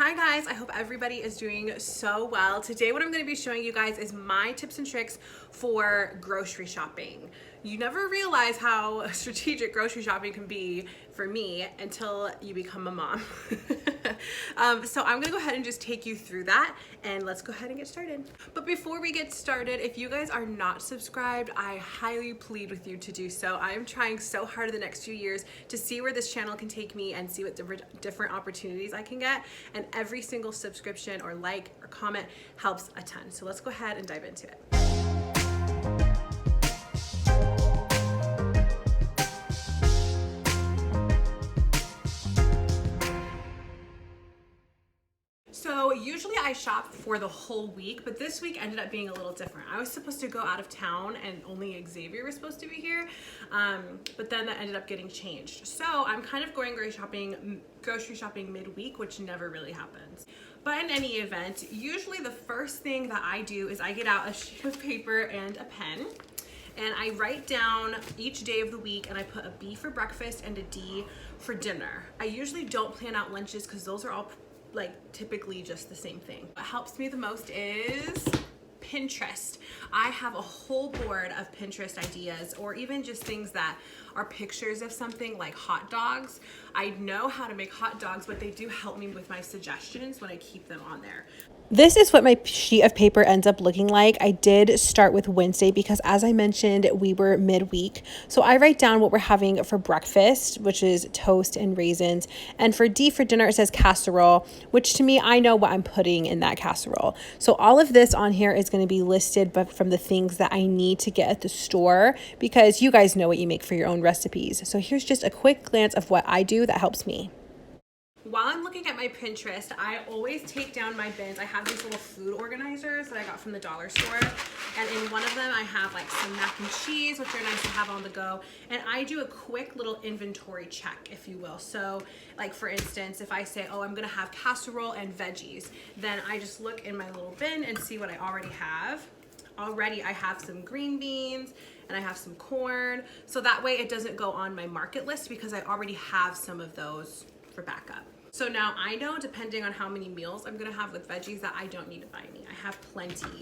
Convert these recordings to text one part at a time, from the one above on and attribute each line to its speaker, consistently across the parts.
Speaker 1: Hi guys, I hope everybody is doing so well. Today what I'm going to be showing you guys is my tips and tricks for grocery shopping. You never realize how strategic grocery shopping can be for me until you become a mom. So I'm gonna go ahead and just take you through that, and let's go ahead and get started. But before we get started, if you guys are not subscribed, I highly plead with you to do so. I am trying so hard in the next few years to see where this channel can take me and see what different opportunities I can get, and every single subscription or like or comment helps a ton. So let's go ahead and dive into it. So usually I shop for the whole week, but this week ended up being a little different. I was supposed to go out of town and only Xavier was supposed to be here, but then that ended up getting changed. So I'm kind of going grocery shopping midweek, which never really happens. But in any event, usually the first thing that I do is I get out a sheet of paper and a pen, and I write down each day of the week, and I put a B for breakfast and a D for dinner. I usually don't plan out lunches because those are all like typically just the same thing. What helps me the most is Pinterest. I have a whole board of Pinterest ideas, or even just things that are pictures of something like hot dogs. I know how to make hot dogs, but they do help me with my suggestions when I keep them on there. This is what my sheet of paper ends up looking like. I did start with Wednesday because, as I mentioned, we were midweek. So I write down what we're having for breakfast, which is toast and raisins. And for D for dinner, it says casserole, which to me, I know what I'm putting in that casserole. So all of this on here is going to be listed, but from the things that I need to get at the store, because you guys know what you make for your own recipes. So here's just a quick glance of what I do that helps me. While I'm looking at my Pinterest, I always take down my bins. I have these little food organizers that I got from the dollar store. And in one of them, I have like some mac and cheese, which are nice to have on the go. And I do a quick little inventory check, if you will. So like for instance, if I say, oh, I'm gonna have casserole and veggies, then I just look in my little bin and see what I already have. Already I have some green beans and I have some corn. So that way it doesn't go on my market list because I already have some of those for backup. So now I know, depending on how many meals I'm gonna have with veggies, that I don't need to buy any. I have plenty.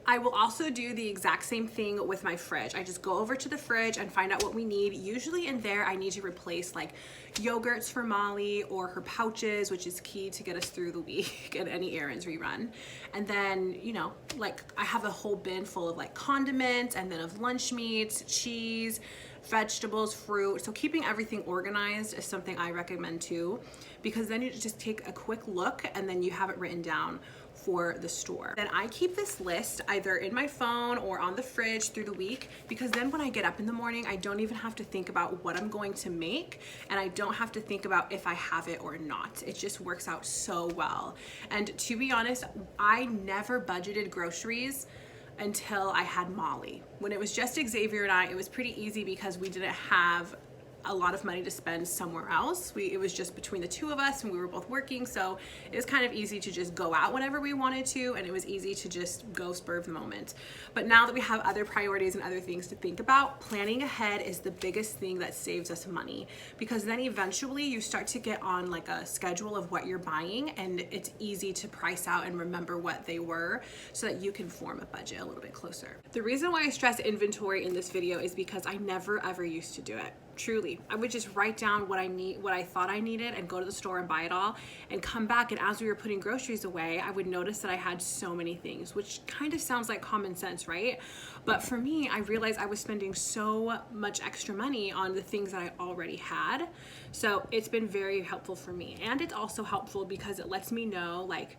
Speaker 1: I will also do the exact same thing with my fridge. I just go over to the fridge and find out what we need. Usually in there, I need to replace like yogurts for Molly or her pouches, which is key to get us through the week and any errands we run. And then, you know, like I have a whole bin full of like condiments and then of lunch meats, cheese, vegetables, fruit. So keeping everything organized is something I recommend too, because then you just take a quick look and then you have it written down for the store. Then I keep this list either in my phone or on the fridge through the week, because then when I get up in the morning, I don't even have to think about what I'm going to make, and I don't have to think about if I have it or not. It just works out so well. And to be honest, I never budgeted groceries until I had Molly. When it was just Xavier and I, it was pretty easy because we didn't have a lot of money to spend somewhere else. It was just between the two of us, and we were both working, so it was kind of easy to just go out whenever we wanted to, and it was easy to just go spur of the moment. But now that we have other priorities and other things to think about, planning ahead is the biggest thing that saves us money, because then eventually you start to get on like a schedule of what you're buying, and it's easy to price out and remember what they were so that you can form a budget a little bit closer. The reason why I stress inventory in this video is because I never ever used to do it. Truly, I would just write down what I thought I needed, and go to the store and buy it all and come back, and as we were putting groceries away, I would notice that I had so many things, which kind of sounds like common sense, right? But for me, I realized I was spending so much extra money on the things that I already had. So it's been very helpful for me, and it's also helpful because it lets me know, like,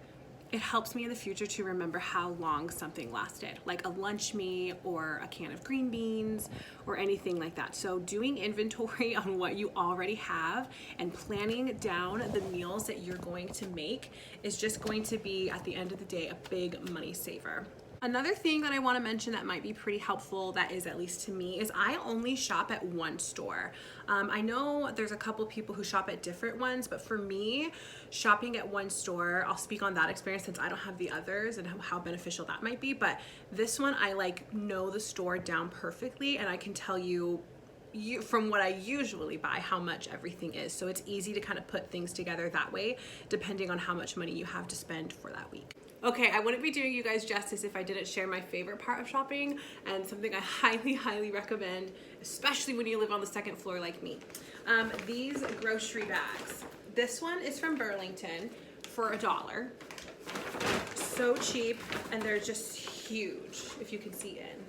Speaker 1: it helps me in the future to remember how long something lasted, like a lunch meat or a can of green beans or anything like that. So doing inventory on what you already have and planning down the meals that you're going to make is just going to be, at the end of the day, a big money saver. Another thing that I want to mention that might be pretty helpful, that is at least to me, is I only shop at one store. I know there's a couple people who shop at different ones, but for me, shopping at one store, I'll speak on that experience since I don't have the others and how beneficial that might be, but this one I like know the store down perfectly, and I can tell you from what I usually buy, how much everything is. So it's easy to kind of put things together that way, depending on how much money you have to spend for that week. Okay, I wouldn't be doing you guys justice if I didn't share my favorite part of shopping and something I highly recommend, especially when you live on the second floor like me. These grocery bags. This one is from Burlington for $1. So cheap, and they're just huge, if you can see in.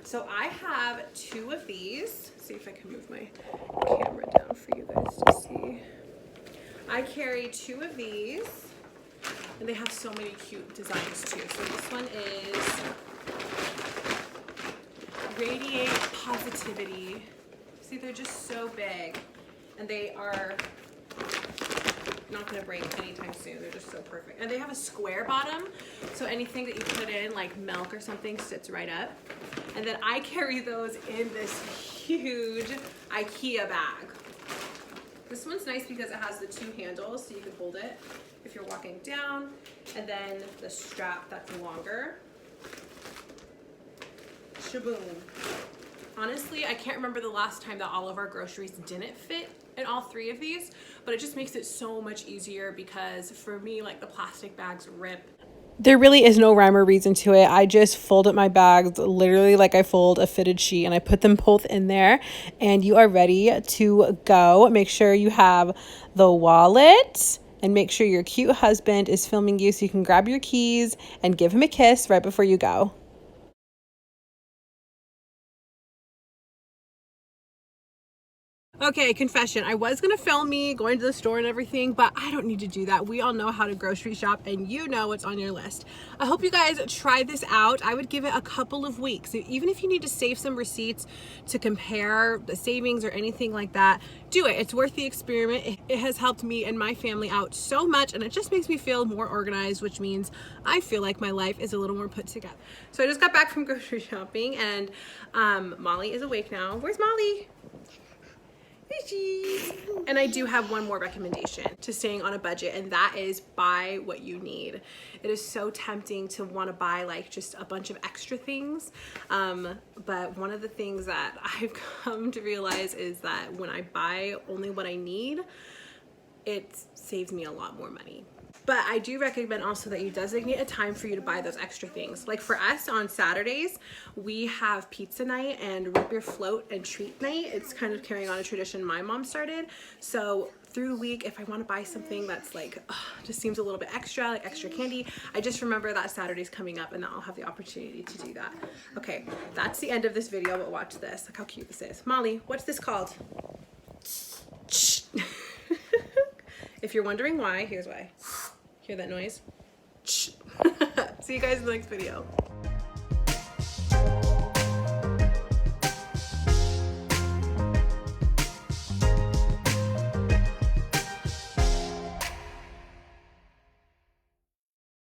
Speaker 1: So I have 2 of these. See if I can move my camera down for you guys to see. I carry 2 of these, and they have so many cute designs too. So this one is Radiate Positivity. See, they're just so big, and they are not gonna break anytime soon. They're just so perfect. And they have a square bottom, so anything that you put in, like milk or something, sits right up. And then I carry those in this huge IKEA bag. This one's nice because it has the 2 handles, so you can hold it if you're walking down, and then the strap that's longer. Shaboom. Honestly, I can't remember the last time that all of our groceries didn't fit in all 3 of these, but it just makes it so much easier because for me, like, the plastic bags rip. There really is no rhyme or reason to it. I just fold up my bags literally like I fold a fitted sheet, and I put them both in there, and you are ready to go. Make sure you have the wallet, and make sure your cute husband is filming you so you can grab your keys and give him a kiss right before you go. Okay, confession. I was gonna film me going to the store and everything, but I don't need to do that. We all know how to grocery shop, and you know what's on your list. I hope you guys try this out. I would give it a couple of weeks. Even if you need to save some receipts to compare the savings or anything like that, do it. It's worth the experiment. It has helped me and my family out so much, and it just makes me feel more organized, which means I feel like my life is a little more put together. So I just got back from grocery shopping, and Molly is awake now. Where's Molly? And I do have one more recommendation to staying on a budget, and that is buy what you need. It is so tempting to want to buy like just a bunch of extra things, but one of the things that I've come to realize is that when I buy only what I need, it saves me a lot more money. But I do recommend also that you designate a time for you to buy those extra things. Like for us on Saturdays, we have pizza night and root beer float and treat night. It's kind of carrying on a tradition my mom started. So through the week, if I want to buy something that's like, just seems a little bit extra, like extra candy, I just remember that Saturday's coming up and that I'll have the opportunity to do that. Okay, that's the end of this video, but watch this. Look how cute this is. Molly, what's this called? If you're wondering why, here's why. Hear that noise? See you guys in the next video.